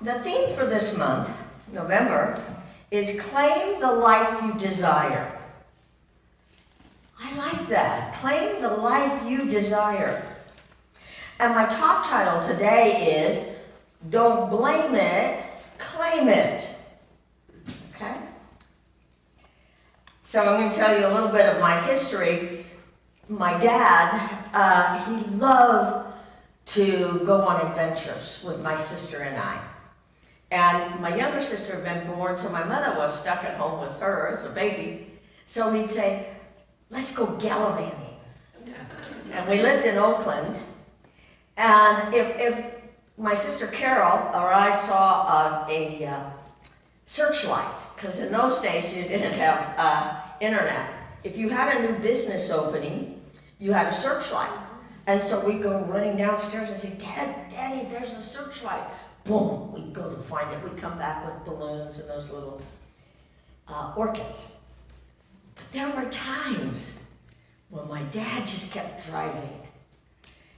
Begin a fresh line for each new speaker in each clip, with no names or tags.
the theme for this month, November, is Claim the Life You Desire. I like that. Claim the life you desire. And my talk title today is Don't Blame It, Claim It. Okay? So I'm going to tell you a little bit of my history. My dad, he loved to go on adventures with my sister and I. And my younger sister had been born, so my mother was stuck at home with her as a baby. So he'd say, let's go gallivanting. And we lived in Oakland. And if my sister Carol or I saw a searchlight, because in those days you didn't have internet. If you had a new business opening, you had a searchlight. And so we'd go running downstairs and say, Daddy, there's a searchlight. Boom, we'd go to find it. We'd come back with balloons and those little orchids. But there were times when my dad just kept driving.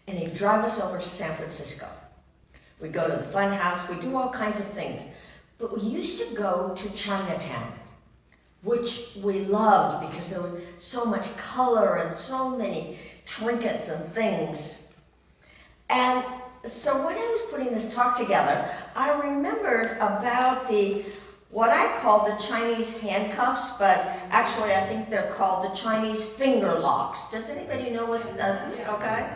And he'd drive us over to San Francisco. We'd go to the fun house. We'd do all kinds of things. But we used to go to Chinatown, which we loved because there was so much color and so many trinkets and things. And so when I was putting this talk together, I remembered about what I call the Chinese handcuffs, but actually I think they're called the Chinese finger locks. Does anybody know what, okay?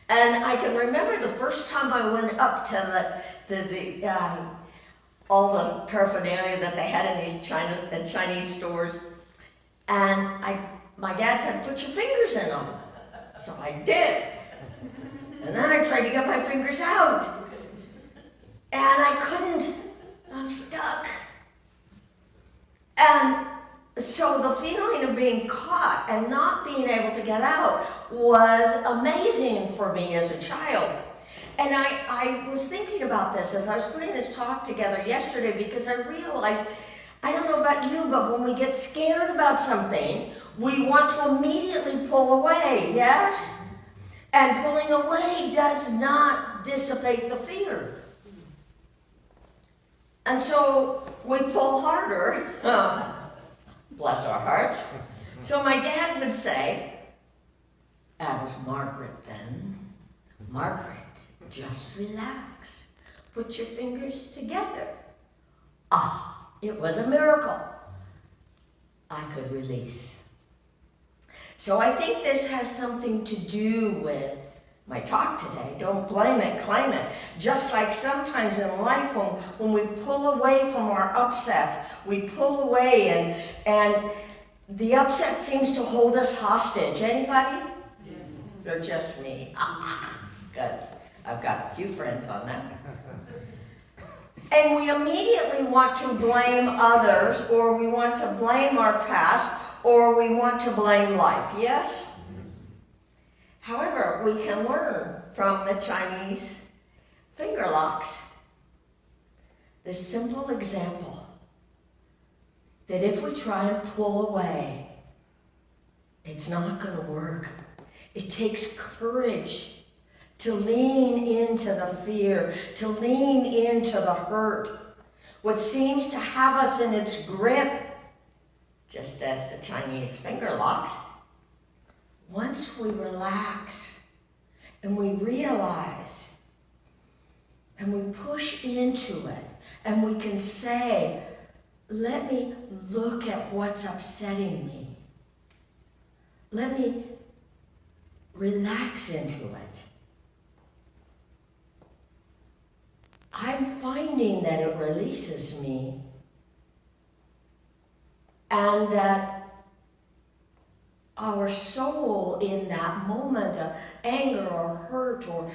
And I can remember the first time I went up to all the paraphernalia that they had in these Chinese stores, and my dad said, put your fingers in them. So I did. And then I tried to get my fingers out. And I couldn't. I'm stuck. And so the feeling of being caught and not being able to get out was amazing for me as a child. And I was thinking about this as I was putting this talk together yesterday because I realized, I don't know about you, but when we get scared about something, we want to immediately pull away, yes? And pulling away does not dissipate the fear. And so we pull harder, bless our hearts. So my dad would say, that was Margaret then. Margaret, just relax. Put your fingers together. Ah, it was a miracle. I could release. So I think this has something to do with my talk today. Don't blame it, claim it. Just like sometimes in life when we pull away from our upsets, we pull away and the upset seems to hold us hostage. Anybody? Yes. Or just me? Good. I've got a few friends on that. And we immediately want to blame others, or we want to blame our past, or we want to blame life, yes? However, we can learn from the Chinese finger locks this simple example that if we try and pull away, it's not going to work. It takes courage to lean into the fear, to lean into the hurt, what seems to have us in its grip, just as the Chinese finger locks. Once we relax and we realize and we push into it and we can say, let me look at what's upsetting me. Let me relax into it. I'm finding that it releases me and that our soul in that moment of anger or hurt or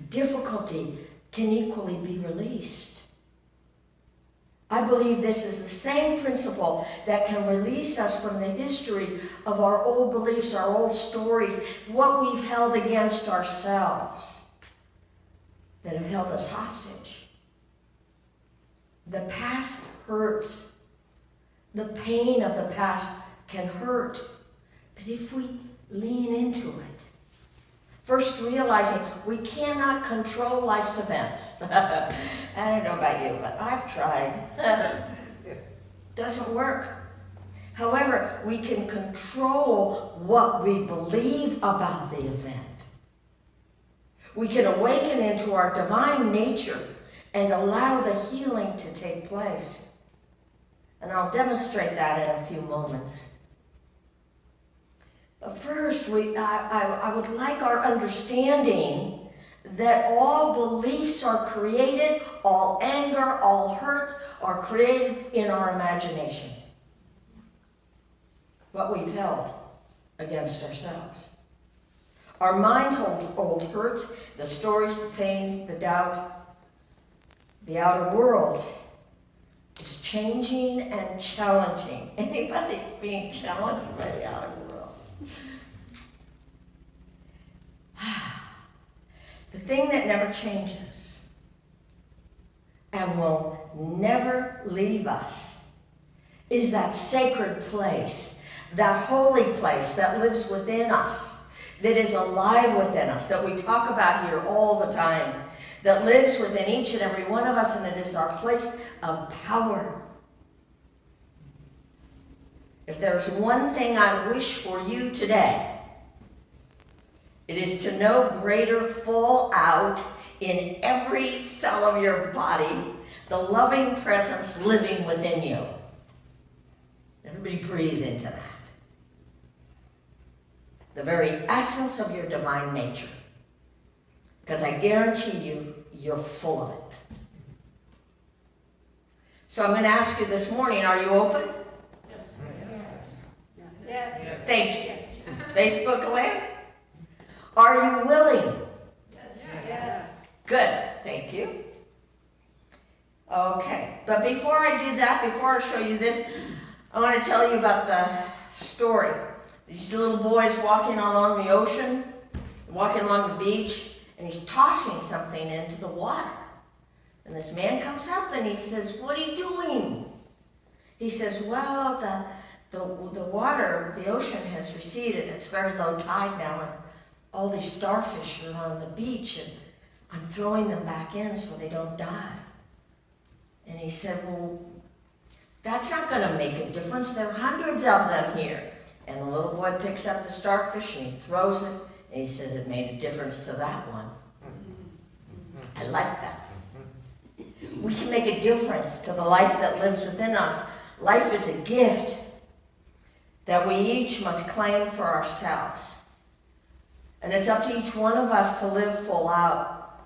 difficulty can equally be released. I believe this is the same principle that can release us from the history of our old beliefs, our old stories, what we've held against ourselves that have held us hostage. The past hurts. The pain of the past can hurt. But if we lean into it First, realizing we cannot control life's events. I don't know about you, but I've tried. Doesn't work. However, we can control what we believe about the event. We can awaken into our divine nature and allow the healing to take place. And I'll demonstrate that in a few moments. But first, I would like our understanding that all beliefs are created, all anger, all hurt are created in our imagination. What we've held against ourselves. Our mind holds old hurts, the stories, the pains, the doubt. The outer world is changing and challenging. Anybody being challenged by the outer world? The thing that never changes and will never leave us is that sacred place, that holy place that lives within us, that is alive within us, that we talk about here all the time, that lives within each and every one of us, and it is our place of power. If there's one thing I wish for you today, it is to know greater full out in every cell of your body, the loving presence living within you. Everybody breathe into that. The very essence of your divine nature. Because I guarantee you, you're full of it. So I'm going to ask you this morning, are you open?
Yes.
Thank you. Facebook land? Are you willing?
Yes.
Good. Thank you. Okay. But before I do that, before I show you this, I want to tell you about the story. These little boys walking along the ocean, walking along the beach, and he's tossing something into the water. And this man comes up and he says, "What are you doing?" He says, "Well, the water, the ocean has receded. It's very low tide now, and all these starfish are on the beach, and I'm throwing them back in so they don't die." And he said, "Well, that's not going to make a difference. There are hundreds of them here." And the little boy picks up the starfish and he throws it, and he says, "It made a difference to that one." I like that. We can make a difference to the life that lives within us. Life is a gift that we each must claim for ourselves. And it's up to each one of us to live full out.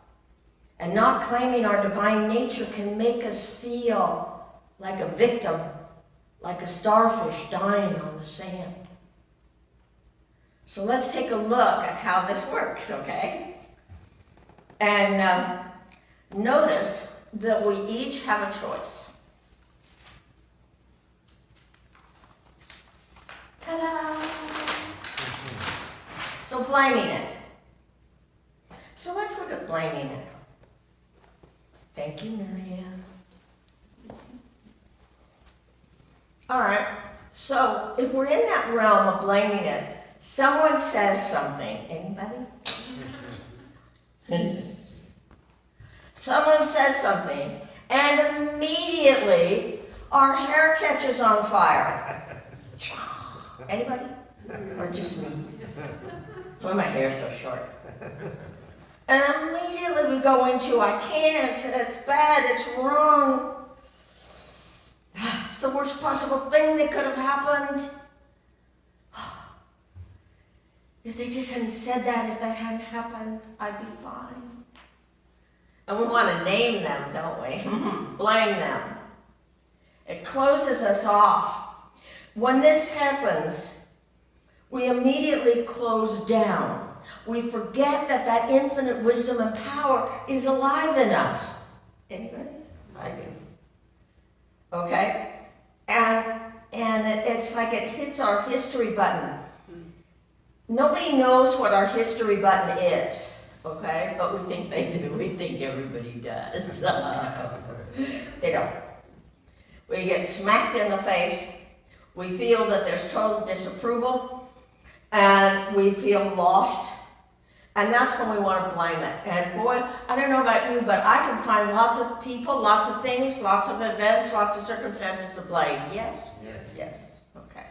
And not claiming our divine nature can make us feel like a victim, like a starfish dying on the sand. So let's take a look at how this works, okay? And notice that we each have a choice. Ta-da! So blaming it. So let's look at blaming it. Thank you, Marianne. All right, so if we're in that realm of blaming it, someone says something. Anybody? Someone says something, and immediately our hair catches on fire. Anybody? Or just me? That's why my hair's so short. And immediately we go into, I can't, it's bad, it's wrong. It's the worst possible thing that could have happened. If they just hadn't said that, if that hadn't happened, I'd be fine. And we want to name them, don't we? Blame them. It closes us off. When this happens, we immediately close down. We forget that that infinite wisdom and power is alive in us. Anybody? I do. Okay? And it's like it hits our history button. Nobody knows what our history button is, okay? But we think they do. We think everybody does. They don't. We get smacked in the face. We feel that there's total disapproval. And we feel lost. And that's when we want to blame it. And boy, I don't know about you, but I can find lots of people, lots of things, lots of events, lots of circumstances to blame. Yes?
Yes.
Yes. Okay.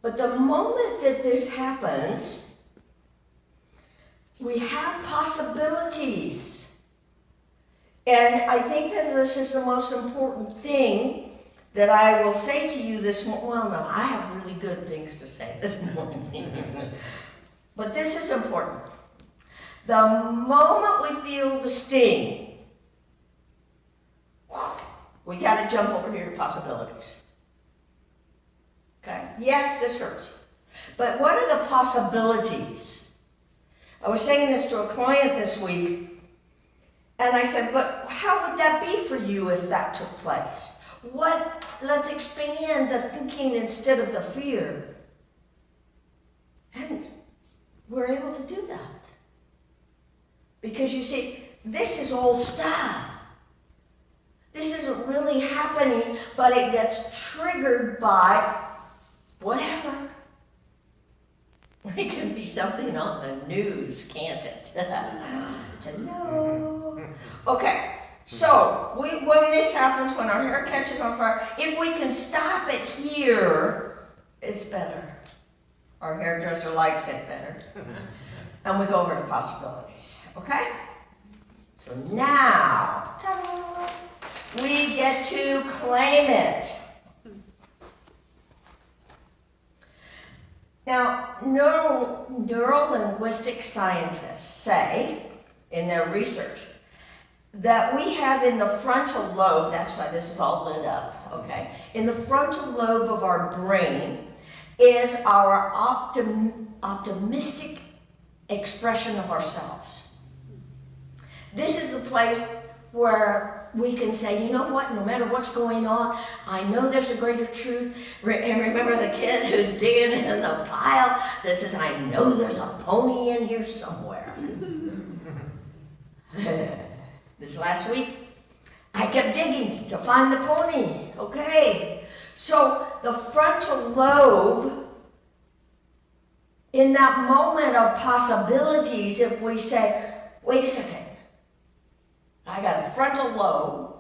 But the moment that this happens, we have possibilities. And I think that this is the most important thing that I will say to you this morning. Well, no, I have really good things to say this morning. But this is important. The moment we feel the sting, we got to jump over here to possibilities. Okay? Yes, this hurts. But what are the possibilities? I was saying this to a client this week, and I said, but how would that be for you if that took place? Let's expand the thinking instead of the fear. And we're able to do that. Because you see, this is old stuff. This isn't really happening, but it gets triggered by whatever. It can be something on the news, can't it? Hello. Okay. So, when this happens, when our hair catches on fire, if we can stop it here, it's better. Our hairdresser likes it better. And we go over to possibilities, okay? So now, ta-da, we get to claim it. Now, neuro-linguistic scientists say, in their research, that we have in the frontal lobe, that's why this is all lit up, okay? In the frontal lobe of our brain is our optimistic expression of ourselves. This is the place where we can say, you know what, no matter what's going on, I know there's a greater truth. And remember the kid who's digging in the pile that says, I know there's a pony in here somewhere. This last week, I kept digging to find the pony. Okay. So the frontal lobe, in that moment of possibilities, if we say, wait a second, I got a frontal lobe,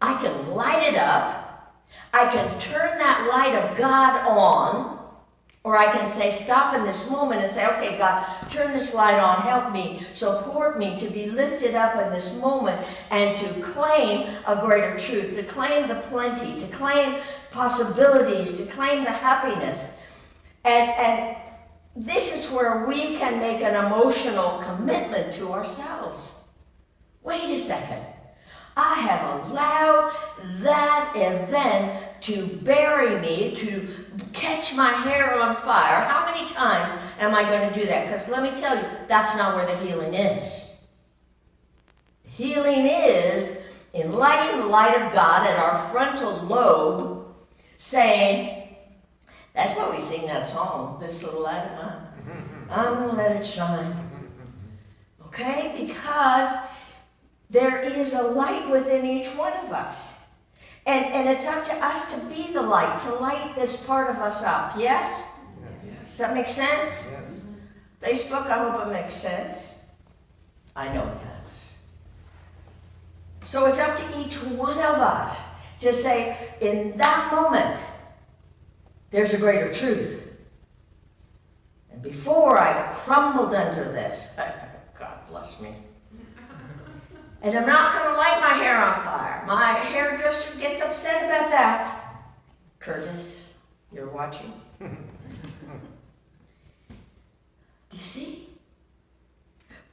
I can light it up, I can turn that light of God on, or I can say, stop in this moment and say, okay, God, turn this light on, help me, support me to be lifted up in this moment and to claim a greater truth, to claim the plenty, to claim possibilities, to claim the happiness. And this is where we can make an emotional commitment to ourselves. Wait a second. I have allowed that event to bury me, to catch my hair on fire. How many times am I going to do that? Because let me tell you, that's not where the healing is. Healing is in lighting the light of God at our frontal lobe, saying, that's why we sing that song, this little light of mine. I'm going to let it shine. Okay? Because there is a light within each one of us. And it's up to us to be the light, to light this part of us up. Yes? Does that make sense? Facebook, I hope it makes sense. I know it does. So it's up to each one of us to say, in that moment, there's a greater truth. And before I've crumbled under this, God bless me. And I'm not going to light my hair on fire. My hairdresser gets upset about that. Curtis, you're watching. Do you see?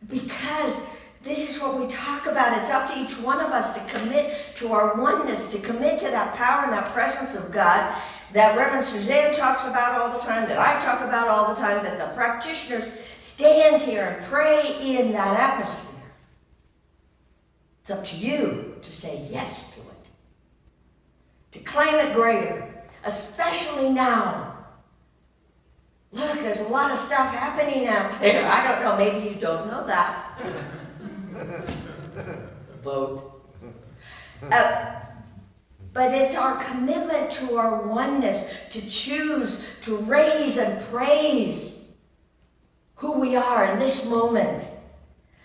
Because this is what we talk about. It's up to each one of us to commit to our oneness, to commit to that power and that presence of God that Reverend Suzanne talks about all the time, that I talk about all the time, that the practitioners stand here and pray in that atmosphere. It's up to you to say yes to it, to claim it greater, especially now. Look, there's a lot of stuff happening out there. I don't know, maybe you don't know that. Vote. But it's our commitment to our oneness, to choose, to raise and praise who we are in this moment,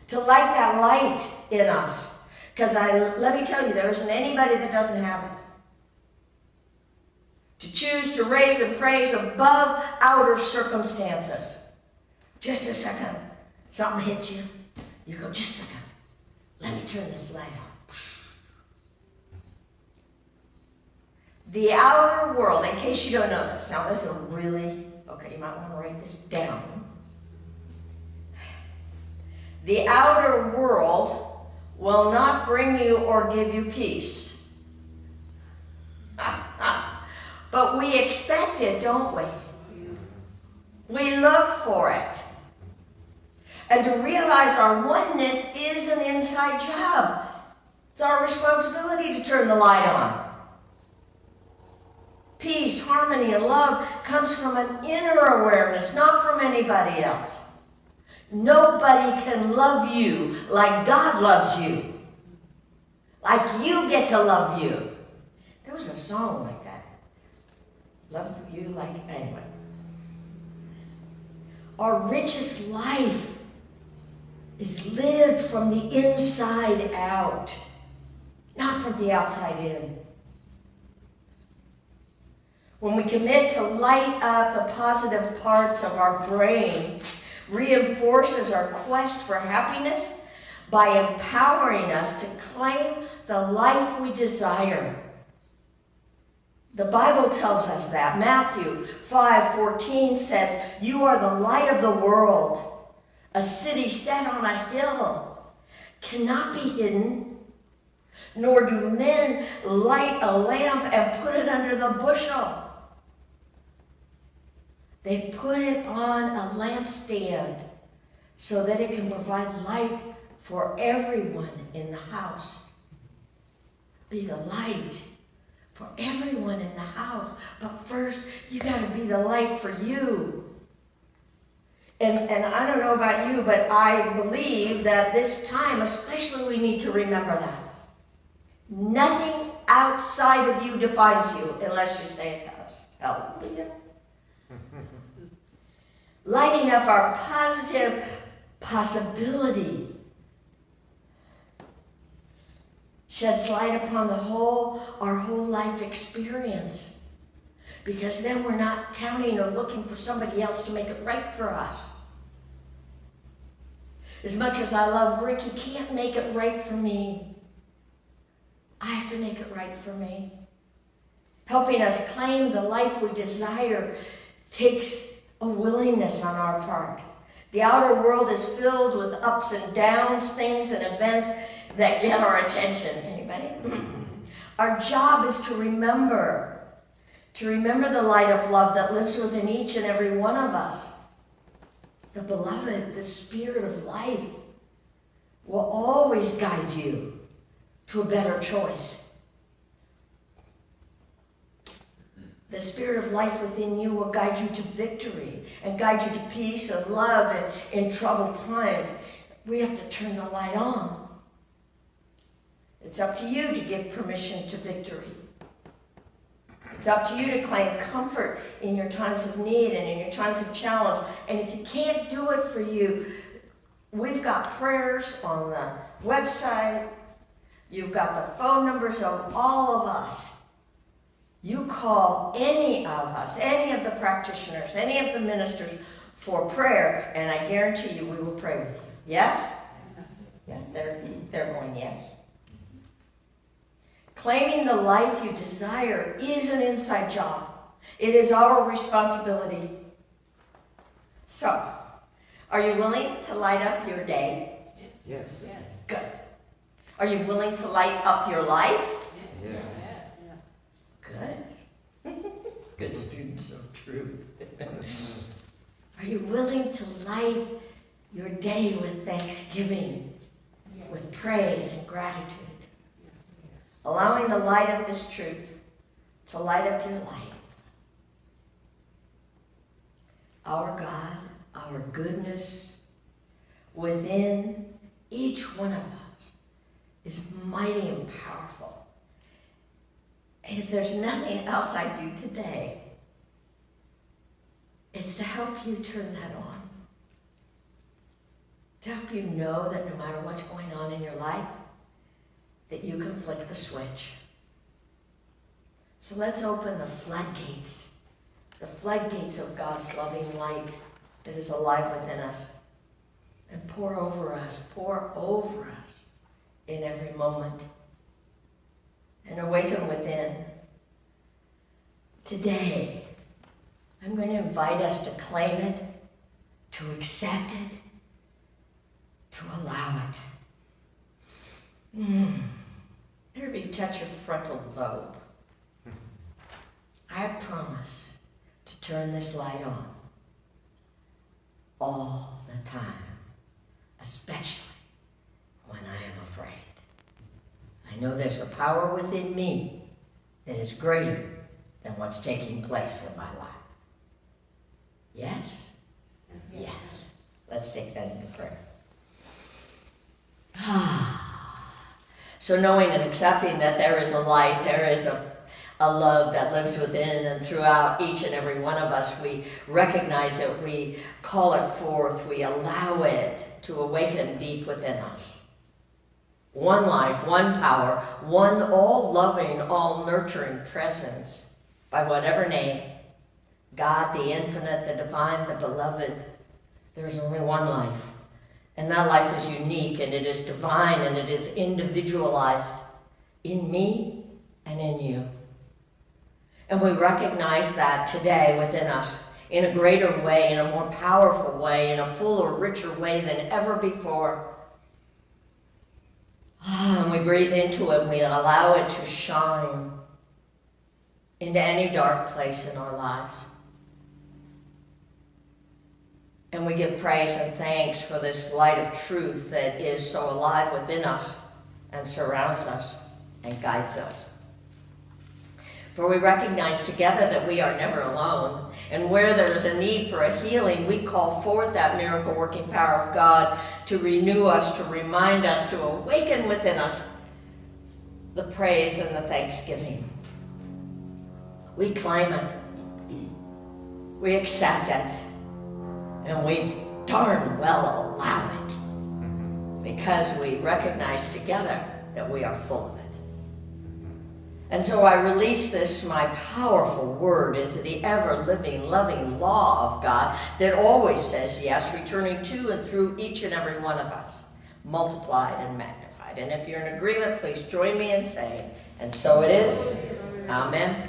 to light that light in us. Because let me tell you, there isn't anybody that doesn't have it. To choose to raise and praise above outer circumstances. Just a second, something hits you. You go, just a second, let me turn this light on. The outer world, in case you don't know this, now this is really, okay, you might want to write this down. The outer world will not bring you or give you peace. But we expect it, don't we? We look for it. And to realize our oneness is an inside job. It's our responsibility to turn the light on. Peace, harmony, and love comes from an inner awareness, not from anybody else. Nobody can love you like God loves you. Like you get to love you. There was a song like that. Love you like, anyway. Our richest life is lived from the inside out, not from the outside in. When we commit to light up the positive parts of our brain, reinforces our quest for happiness by empowering us to claim the life we desire. The Bible tells us that. Matthew 5:14 says, "You are the light of the world. A city set on a hill cannot be hidden, nor do men light a lamp and put it under the bushel. They put it on a lampstand so that it can provide light for everyone in the house." Be the light for everyone in the house. But first, you got to be the light for you. And I don't know about you, but I believe that this time, especially, we need to remember that. Nothing outside of you defines you unless you say it does. Hallelujah. Lighting up our positive possibility sheds light upon our whole life experience. Because then we're not counting or looking for somebody else to make it right for us. As much as I love Rick, he can't make it right for me. I have to make it right for me. Helping us claim the life we desire takes a willingness on our part. The outer world is filled with ups and downs, things and events that get our attention. Anybody? Our job is to remember the light of love that lives within each and every one of us. The beloved, the spirit of life, will always guide you to a better choice. The spirit of life within you will guide you to victory and guide you to peace and love in troubled times. We have to turn the light on. It's up to you to give permission to victory. It's up to you to claim comfort in your times of need and in your times of challenge. And if you can't do it for you, we've got prayers on the website. You've got the phone numbers of all of us. You call any of us, any of the practitioners, any of the ministers for prayer, and I guarantee you we will pray with you. Yes? Yeah, they're going yes. Claiming the life you desire is an inside job. It is our responsibility. So, are you willing to light up your day?
Yes.
Good. Are you willing to light up your life?
Yes.
Good. Good students of truth. Are you willing to light your day with thanksgiving, with praise and gratitude? Allowing the light of this truth to light up your life. Our God, our goodness within each one of us is mighty and powerful. And if there's nothing else I do today, it's to help you turn that on. to help you know that no matter what's going on in your life, that you can flick the switch. So let's open the floodgates of God's loving light that is alive within us, and pour over us in every moment, and awaken within. Today, I'm going to invite us to claim it, to accept it, to allow it. Everybody touch your frontal lobe. I promise to turn this light on all the time, especially when I am afraid. I know there's a power within me that is greater than what's taking place in my life. Yes? Yes. Let's take that into prayer. So knowing and accepting that there is a light, there is a love that lives within and throughout each and every one of us, we recognize it, we call it forth, we allow it to awaken deep within us. One life, one power, one all-loving, all-nurturing presence, by whatever name, God, the infinite, the divine, the beloved. There's only one life. And that life is unique, and it is divine, and it is individualized in me and in you. And we recognize that today within us in a greater way, in a more powerful way, in a fuller, richer way than ever before. And we breathe into it, and we allow it to shine into any dark place in our lives. And we give praise and thanks for this light of truth that is so alive within us and surrounds us and guides us. For we recognize together that we are never alone. And where there is a need for a healing, we call forth that miracle-working power of God to renew us, to remind us, to awaken within us the praise and the thanksgiving. We claim it. We accept it. And we darn well allow it, because we recognize together that we are full of it. And so I release this, my powerful word, into the ever-living, loving law of God that always says yes, returning to and through each and every one of us, multiplied and magnified. And if you're in agreement, please join me in saying, and so it is. Amen.